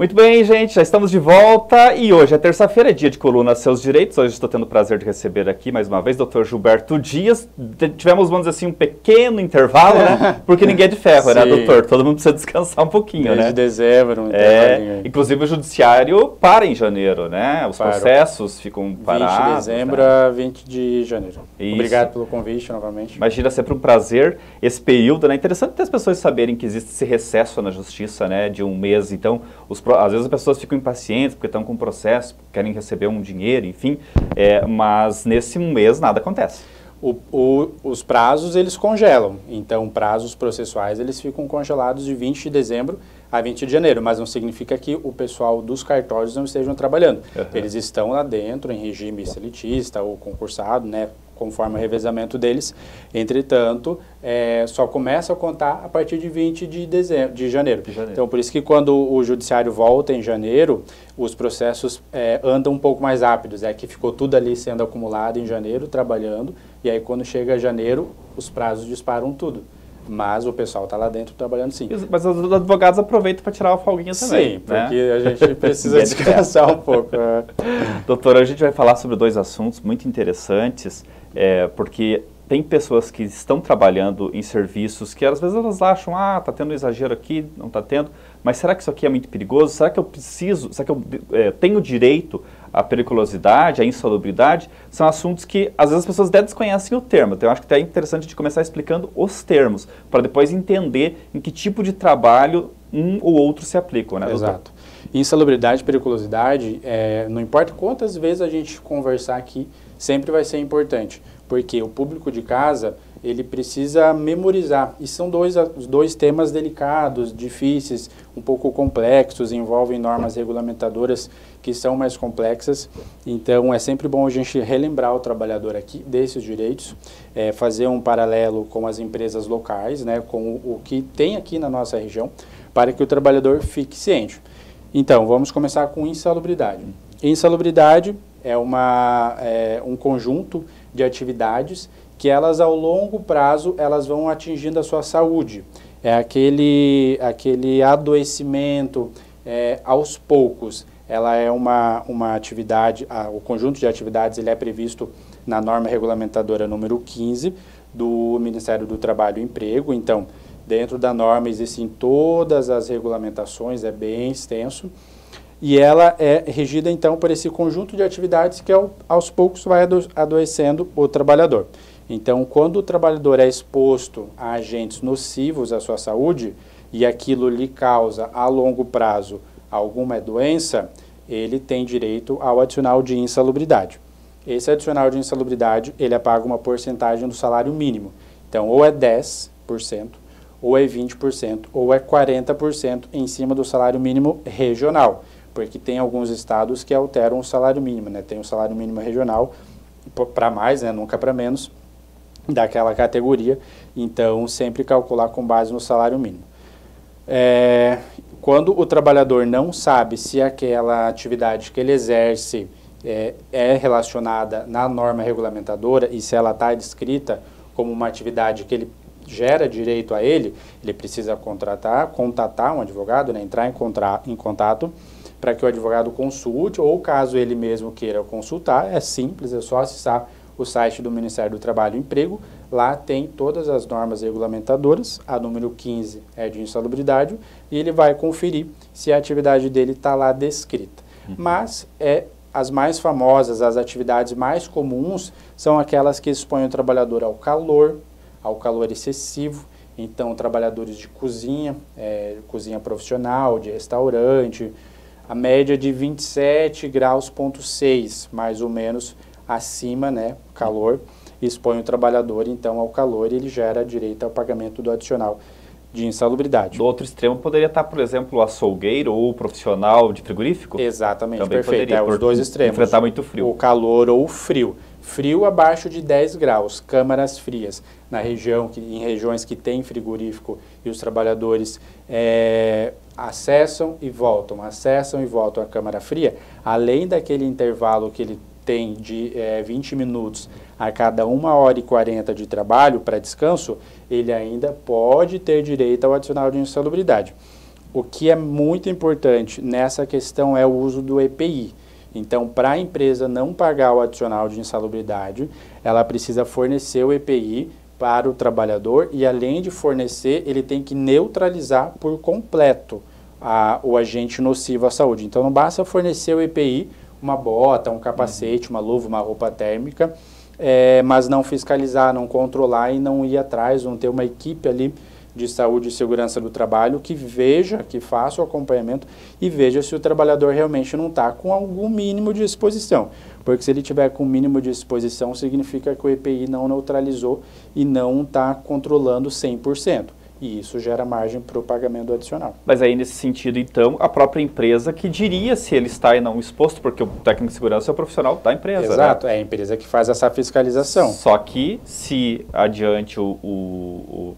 Muito bem, gente, já estamos de volta e hoje é terça-feira, é dia de coluna Seus Direitos. Hoje estou tendo o prazer de receber aqui mais uma vez o Dr. Gilberto Dias. Tivemos, vamos dizer assim, um pequeno intervalo, né? Porque ninguém é de ferro, né, doutor? Todo mundo precisa descansar um pouquinho, Desde né? dezembro, inclusive o judiciário para em janeiro, né? Os processos ficam parados. 20 de dezembro a 20 de janeiro. Isso. Obrigado pelo convite novamente. Imagina, sempre um prazer esse período, né? Interessante ter as pessoas saberem que existe esse recesso na justiça, né? De um mês, então, às vezes as pessoas ficam impacientes porque estão com processo, querem receber um dinheiro, enfim, mas nesse mês nada acontece. Os prazos, eles congelam, então prazos processuais, eles ficam congelados de 20 de dezembro a 20 de janeiro, mas não significa que o pessoal dos cartórios não estejam trabalhando. Uhum. Eles estão lá dentro em regime seletista ou concursado, né, conforme o revezamento deles. Entretanto, só começa a contar a partir de 20 de janeiro. Então, por isso que quando o judiciário volta em janeiro, os processos andam um pouco mais rápidos. É que ficou tudo ali sendo acumulado em janeiro, trabalhando, e aí quando chega janeiro, os prazos disparam tudo. Mas o pessoal está lá dentro trabalhando sim. Mas os advogados aproveitam para tirar uma folguinha também. Sim, porque a gente precisa descansar um pouco. Doutora, a gente vai falar sobre dois assuntos muito interessantes, porque tem pessoas que estão trabalhando em serviços que às vezes elas acham, está tendo exagero aqui, não está tendo, mas será que isso aqui é muito perigoso? Será que eu preciso, será que eu tenho direito à periculosidade, à insalubridade? São assuntos que às vezes as pessoas até desconhecem o termo, então eu acho que é interessante de começar explicando os termos, para depois entender em que tipo de trabalho um ou outro se aplicam, né, doutor? Exato. Insalubridade e periculosidade, não importa quantas vezes a gente conversar aqui, sempre vai ser importante, porque o público de casa, ele precisa memorizar, e são dois temas delicados, difíceis, um pouco complexos, envolvem normas regulamentadoras que são mais complexas, então é sempre bom a gente relembrar o trabalhador aqui desses direitos, fazer um paralelo com as empresas locais, né, com o que tem aqui na nossa região, para que o trabalhador fique ciente. Então, vamos começar com insalubridade. Insalubridade é um conjunto de atividades que elas, ao longo prazo, elas vão atingindo a sua saúde. É aquele adoecimento aos poucos. Ela é uma atividade, o conjunto de atividades ele é previsto na norma regulamentadora número 15 do Ministério do Trabalho e Emprego. Então, dentro da norma existem todas as regulamentações, é bem extenso, e ela é regida então por esse conjunto de atividades que aos poucos vai adoecendo o trabalhador. Então, quando o trabalhador é exposto a agentes nocivos à sua saúde e aquilo lhe causa a longo prazo alguma doença, ele tem direito ao adicional de insalubridade. Esse adicional de insalubridade, ele é pago uma porcentagem do salário mínimo. Então, ou é 10%, ou é 20%, ou é 40% em cima do salário mínimo regional, porque tem alguns estados que alteram o salário mínimo, né? Tem o salário mínimo regional para mais, né? Nunca para menos, daquela categoria, então sempre calcular com base no salário mínimo. Quando o trabalhador não sabe se aquela atividade que ele exerce é relacionada na norma regulamentadora e se ela está descrita como uma atividade que ele gera direito a ele precisa contatar um advogado, né, entrar em contato para que o advogado consulte, ou caso ele mesmo queira consultar, é simples, é só acessar o site do Ministério do Trabalho e Emprego, lá tem todas as normas regulamentadoras, a número 15 é de insalubridade, e ele vai conferir se a atividade dele está lá descrita. Mas as mais famosas, as atividades mais comuns, são aquelas que expõem o trabalhador ao calor excessivo, então trabalhadores de cozinha, cozinha profissional, de restaurante, a média de 27 graus,6, mais ou menos acima, né, calor, expõe o trabalhador então ao calor e ele gera direito ao pagamento do adicional de insalubridade. Do outro extremo poderia estar, por exemplo, o açougueiro ou o profissional de frigorífico? Exatamente, também perfeito, poderia, os dois extremos. Enfrentar muito frio. O calor ou o frio. Frio abaixo de 10 graus, câmaras frias. Em regiões que tem frigorífico e os trabalhadores acessam e voltam à câmara fria, além daquele intervalo que ele tem de 20 minutos a cada 1h40 de trabalho para descanso, ele ainda pode ter direito ao adicional de insalubridade. O que é muito importante nessa questão é o uso do EPI. Então, para a empresa não pagar o adicional de insalubridade, ela precisa fornecer o EPI para o trabalhador e, além de fornecer, ele tem que neutralizar por completo o agente nocivo à saúde. Então, não basta fornecer o EPI, uma bota, um capacete, uma luva, uma roupa térmica, mas não fiscalizar, não controlar e não ir atrás, não ter uma equipe ali de saúde e segurança do trabalho que veja, que faça o acompanhamento e veja se o trabalhador realmente não está com algum mínimo de exposição. Porque se ele tiver com mínimo de exposição, significa que o EPI não neutralizou e não está controlando 100%. E isso gera margem para o pagamento adicional. Mas aí, nesse sentido, então, a própria empresa que diria se ele está ou não exposto, porque o técnico de segurança é o profissional da empresa. Exato, né? É a empresa que faz essa fiscalização. Só que, se adiante o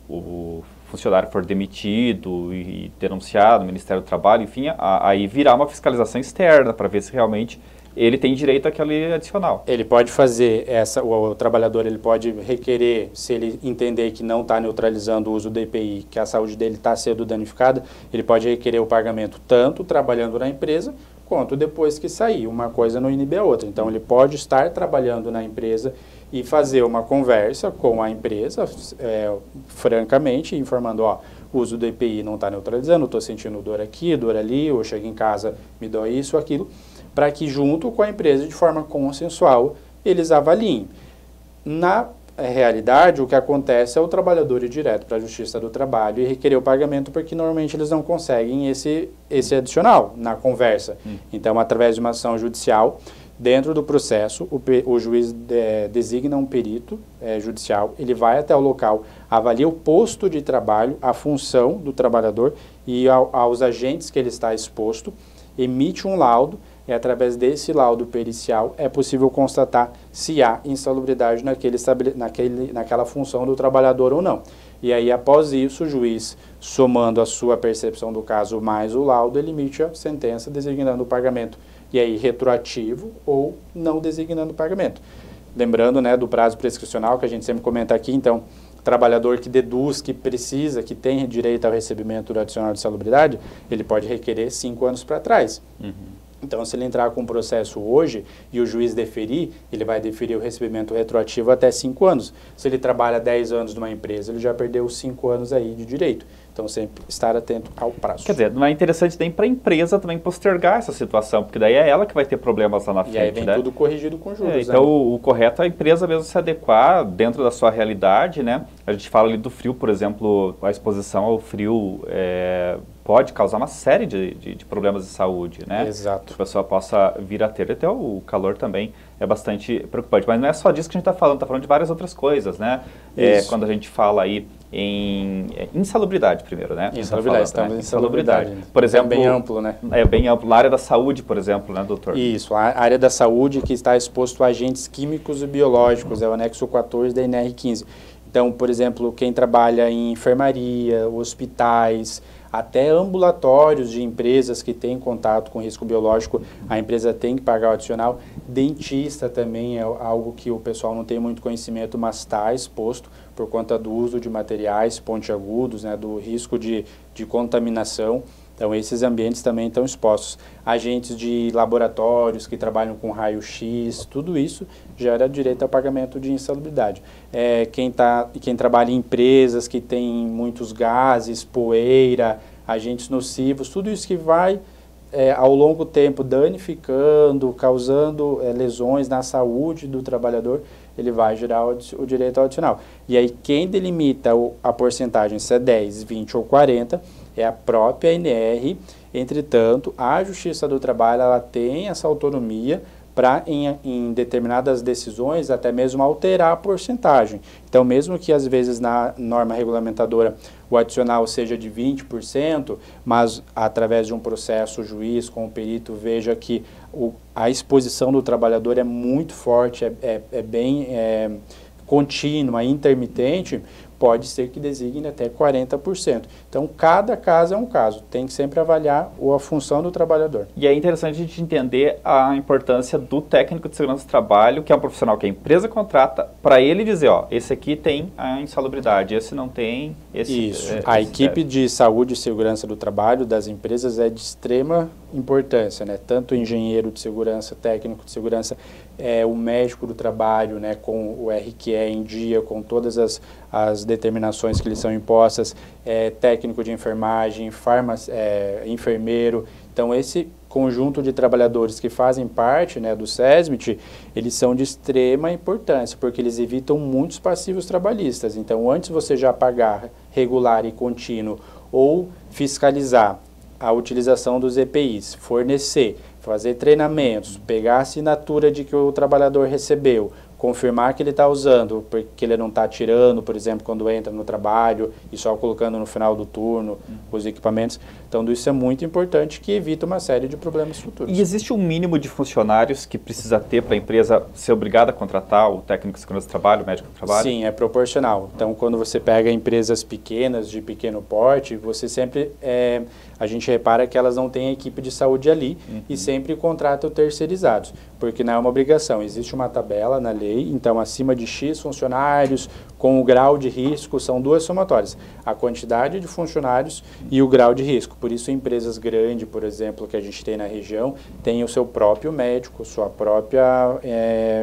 funcionário for demitido e denunciado no Ministério do Trabalho, enfim, aí virá uma fiscalização externa para ver se realmente ele tem direito àquele adicional. Ele pode fazer o trabalhador ele pode requerer, se ele entender que não está neutralizando o uso do EPI, que a saúde dele está sendo danificada, ele pode requerer o pagamento tanto trabalhando na empresa, quanto depois que sair. Uma coisa não inibe a outra. Então, ele pode estar trabalhando na empresa e fazer uma conversa com a empresa, francamente, informando, ó, o uso do EPI não está neutralizando, estou sentindo dor aqui, dor ali, eu chego em casa, me dói isso, aquilo, para que junto com a empresa, de forma consensual, eles avaliem. Na realidade, o que acontece é o trabalhador ir direto para a Justiça do Trabalho e requerer o pagamento, porque normalmente eles não conseguem esse adicional na conversa. Então, através de uma ação judicial, dentro do processo, o juiz designa um perito judicial, ele vai até o local, avalia o posto de trabalho, a função do trabalhador e aos agentes que ele está exposto, emite um laudo, e através desse laudo pericial é possível constatar se há insalubridade naquela função do trabalhador ou não. E aí, após isso, o juiz, somando a sua percepção do caso mais o laudo, ele emite a sentença designando o pagamento. E aí, retroativo ou não designando o pagamento. Lembrando, né, do prazo prescricional, que a gente sempre comenta aqui, então, trabalhador que deduz, que precisa, que tem direito ao recebimento do adicional de insalubridade, ele pode requerer 5 anos para trás. Então, se ele entrar com um processo hoje e o juiz deferir, ele vai deferir o recebimento retroativo até 5 anos. Se ele trabalha 10 anos numa empresa, ele já perdeu 5 anos aí de direito. Então, sempre estar atento ao prazo. Quer dizer, não é interessante nem para a empresa também postergar essa situação, porque daí é ela que vai ter problemas lá na frente. E aí vem tudo corrigido com juros. Então, o correto é a empresa mesmo se adequar dentro da sua realidade, né? A gente fala ali do frio, por exemplo, a exposição ao frio pode causar uma série de problemas de saúde, né? Exato. Que a pessoa possa vir a ter. Até o calor também é bastante preocupante. Mas não é só disso que a gente está falando de várias outras coisas, né? Quando a gente fala aí em insalubridade primeiro, né? Insalubridade, estamos em insalubridade. Por exemplo, é bem amplo, né? É bem amplo. Na área da saúde, por exemplo, né, doutor? Isso, a área da saúde que está exposto a agentes químicos e biológicos, é o anexo 14 da NR15. Então, por exemplo, quem trabalha em enfermaria, hospitais, até ambulatórios de empresas que têm contato com risco biológico, a empresa tem que pagar o adicional. Dentista também é algo que o pessoal não tem muito conhecimento, mas está exposto por conta do uso de materiais pontiagudos, né, do risco de contaminação. Então, esses ambientes também estão expostos. Agentes de laboratórios que trabalham com raio-x, tudo isso gera direito ao pagamento de insalubridade. Quem trabalha em empresas que têm muitos gases, poeira, agentes nocivos, tudo isso que vai, ao longo tempo, danificando, causando lesões na saúde do trabalhador, ele vai gerar o direito ao adicional. E aí, quem delimita a porcentagem, se é 10, 20 ou 40, é a própria ANR. Entretanto, a Justiça do Trabalho ela tem essa autonomia para, em determinadas decisões, até mesmo alterar a porcentagem. Então, mesmo que às vezes na norma regulamentadora o adicional seja de 20%, mas através de um processo o juiz com o perito veja que a exposição do trabalhador é muito forte, bem contínua, intermitente, pode ser que designe até 40%. Então, cada caso é um caso, tem que sempre avaliar a função do trabalhador. E é interessante a gente entender a importância do técnico de segurança do trabalho, que é um profissional que a empresa contrata, para ele dizer, ó, esse aqui tem a insalubridade, esse não tem, esse... Isso, a equipe de saúde e segurança do trabalho das empresas é de extrema importância, né? Tanto o engenheiro de segurança, técnico de segurança, o médico do trabalho, né? Com o RQE em dia, com todas as determinações que lhes são impostas, técnico de enfermagem, enfermeiro. Então, esse conjunto de trabalhadores que fazem parte, né, do SESMIT, eles são de extrema importância, porque eles evitam muitos passivos trabalhistas. Então, antes você já pagar regular e contínuo ou fiscalizar a utilização dos EPIs, fornecer, fazer treinamentos, pegar a assinatura de que o trabalhador recebeu, confirmar que ele está usando, porque ele não está tirando, por exemplo, quando entra no trabalho e só colocando no final do turno os equipamentos. Então, isso é muito importante, que evita uma série de problemas futuros. E existe um mínimo de funcionários que precisa ter para a empresa ser obrigada a contratar o técnico de segurança do trabalho, o médico do trabalho? Sim, é proporcional. Então, quando você pega empresas pequenas, de pequeno porte, você sempre, a gente repara que elas não têm equipe de saúde ali e sempre contratam terceirizados, porque não é uma obrigação. Existe uma tabela na lei, então acima de X funcionários, com o grau de risco, são duas somatórias, a quantidade de funcionários e o grau de risco. Por isso, empresas grandes, por exemplo, que a gente tem na região, tem o seu próprio médico, sua própria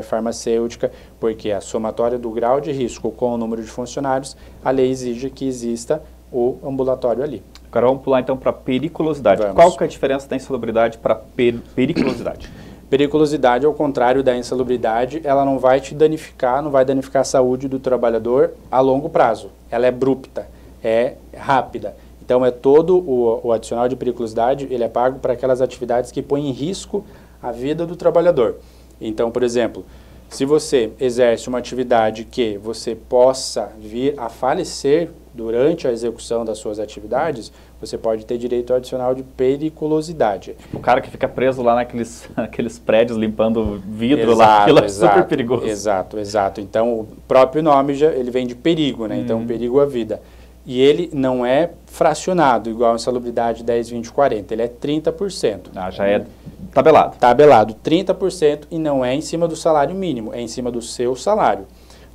farmacêutica, porque a somatória do grau de risco com o número de funcionários, a lei exige que exista o ambulatório ali. Agora vamos pular então para periculosidade. Vamos. Qual que é a diferença da insalubridade para periculosidade? Periculosidade, ao contrário da insalubridade, ela não vai te danificar, não vai danificar a saúde do trabalhador a longo prazo. Ela é abrupta, é rápida. Então, todo o adicional de periculosidade, ele é pago para aquelas atividades que põem em risco a vida do trabalhador. Então, por exemplo, se você exerce uma atividade que você possa vir a falecer durante a execução das suas atividades, você pode ter direito ao adicional de periculosidade. O cara que fica preso lá naqueles prédios limpando vidro lá, aquilo é super perigoso. Exato. Então, o próprio nome ele vem de perigo, né? Então, perigo à vida. E ele não é fracionado, igual a insalubridade 10, 20, 40. Ele é 30%. Ah, já é tabelado. Tabelado, 30%, e não é em cima do salário mínimo, é em cima do seu salário.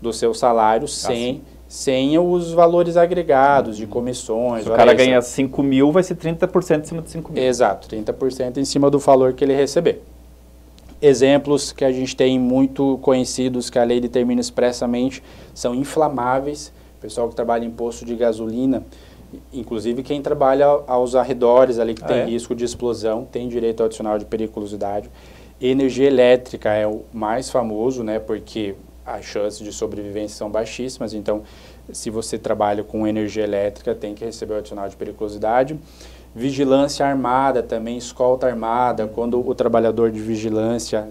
Do seu salário sem os valores agregados de comissões. Se o cara ganha 5 mil, vai ser 30% em cima de 5 mil. Exato, 30% em cima do valor que ele receber. Exemplos que a gente tem muito conhecidos, que a lei determina expressamente, são inflamáveis. Pessoal que trabalha em posto de gasolina, inclusive quem trabalha aos arredores ali, que tem risco de explosão, tem direito ao adicional de periculosidade. Energia elétrica é o mais famoso, né, porque as chances de sobrevivência são baixíssimas. Então, se você trabalha com energia elétrica, tem que receber o adicional de periculosidade. Vigilância armada também, escolta armada, quando o trabalhador de vigilância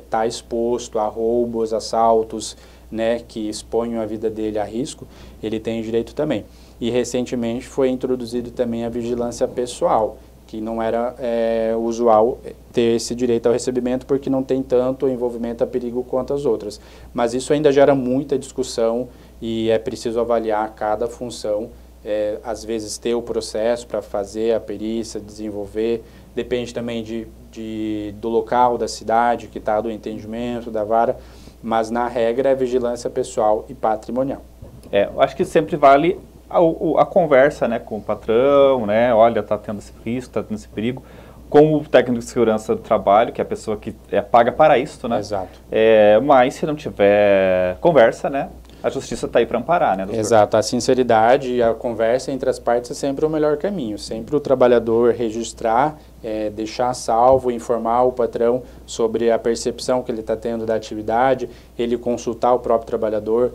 está exposto a roubos, assaltos, né, que exponham a vida dele a risco, ele tem direito também. E recentemente foi introduzido também a vigilância pessoal, que não era usual ter esse direito ao recebimento, porque não tem tanto envolvimento a perigo quanto as outras. Mas isso ainda gera muita discussão e é preciso avaliar cada função, às vezes ter o processo para fazer a perícia, desenvolver, depende também do local, da cidade, que está do entendimento, da vara, mas na regra é vigilância pessoal e patrimonial. Eu acho que sempre vale a conversa, né, com o patrão, né, olha, está tendo esse risco, está tendo esse perigo, com o técnico de segurança do trabalho, que é a pessoa que paga para isso, né? Exato. Mas se não tiver conversa, né, a justiça está aí para amparar, né, doutor? Exato, a sinceridade e a conversa entre as partes é sempre o melhor caminho. Sempre o trabalhador registrar, deixar salvo, informar o patrão sobre a percepção que ele está tendo da atividade, ele consultar o próprio trabalhador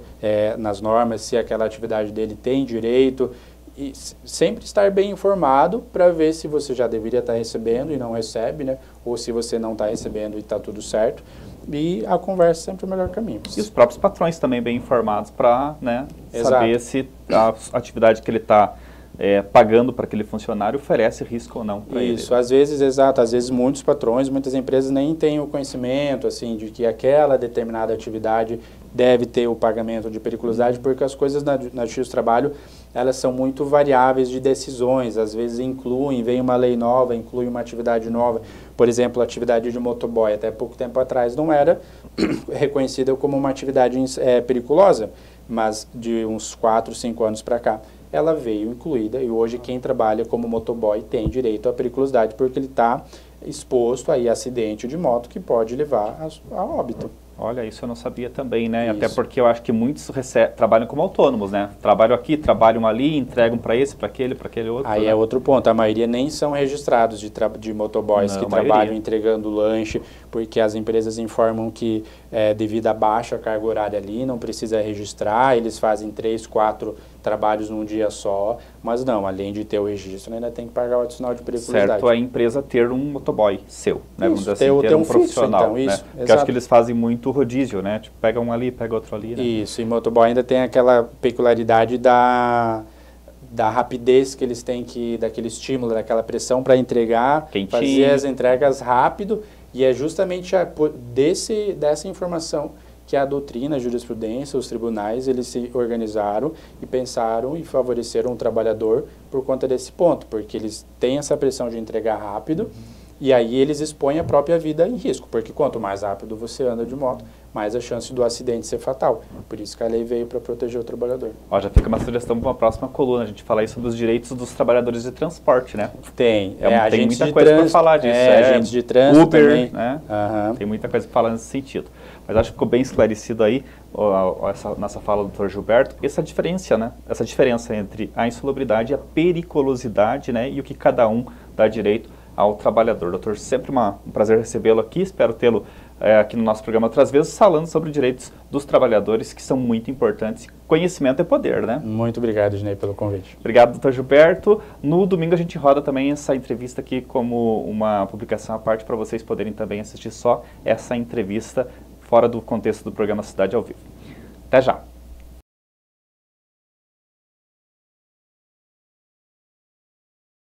nas normas, se aquela atividade dele tem direito, e sempre estar bem informado para ver se você já deveria estar recebendo e não recebe, né? Ou se você não está recebendo e está tudo certo. E a conversa é sempre o melhor caminho. E os próprios patrões também bem informados para, né, saber se a atividade que ele está pagando para aquele funcionário oferece risco ou não para ele. Isso, às vezes muitos patrões, muitas empresas nem têm o conhecimento assim, de que aquela determinada atividade deve ter o pagamento de periculosidade, porque as coisas na Justiça do Trabalho, elas são muito variáveis de decisões, às vezes vem uma lei nova, inclui uma atividade nova, por exemplo, a atividade de motoboy, até pouco tempo atrás não era reconhecida como uma atividade periculosa, mas de uns 4, 5 anos para cá, ela veio incluída e hoje quem trabalha como motoboy tem direito à periculosidade porque ele está exposto a acidente de moto que pode levar a óbito. Olha, isso eu não sabia também, né? Isso. Até porque eu acho que muitos trabalham como autônomos, né? Trabalham aqui, trabalham ali, entregam para esse, para aquele outro. Aí né? é outro ponto, a maioria nem são registrados de motoboys que trabalham entregando lanche, porque as empresas informam que devido à baixa carga horária ali, não precisa registrar, eles fazem 3, 4 trabalhos num dia só, mas não, além de ter o registro, ainda tem que pagar o adicional de periculosidade. Certo, a empresa ter um motoboy seu, né? Isso, Vamos dizer assim, ter um profissional, então, né? Porque eu acho que eles fazem muito rodízio, né? Tipo, pega um ali, pega outro ali, né? Isso, e motoboy ainda tem aquela peculiaridade da rapidez que eles têm daquele estímulo, daquela pressão para entregar, fazer as entregas rápido, e é justamente dessa informação que a doutrina, a jurisprudência, os tribunais, eles se organizaram e pensaram e favoreceram o trabalhador por conta desse ponto, porque eles têm essa pressão de entregar rápido, e aí eles expõem a própria vida em risco, porque quanto mais rápido você anda de moto, mais a chance do acidente ser fatal. Por isso que a lei veio para proteger o trabalhador. Ó, já fica uma sugestão para uma próxima coluna, a gente falar aí sobre os direitos dos trabalhadores de transporte, né? Tem. Tem muita coisa para falar disso. Agentes de trânsito Uber, também. Né? Tem muita coisa para falar nesse sentido. Mas acho que ficou bem esclarecido aí, nessa fala do Dr. Gilberto, essa diferença, né? Essa diferença entre a insalubridade e a periculosidade, né? E o que cada um dá direito ao trabalhador. Doutor, sempre um prazer recebê-lo aqui, espero tê-lo aqui no nosso programa outras vezes, falando sobre direitos dos trabalhadores, que são muito importantes. Conhecimento é poder, né? Muito obrigado, Ednei, pelo convite. Obrigado, doutor Gilberto. No domingo a gente roda também essa entrevista aqui como uma publicação à parte, para vocês poderem também assistir só essa entrevista fora do contexto do programa Cidade ao Vivo. Até já!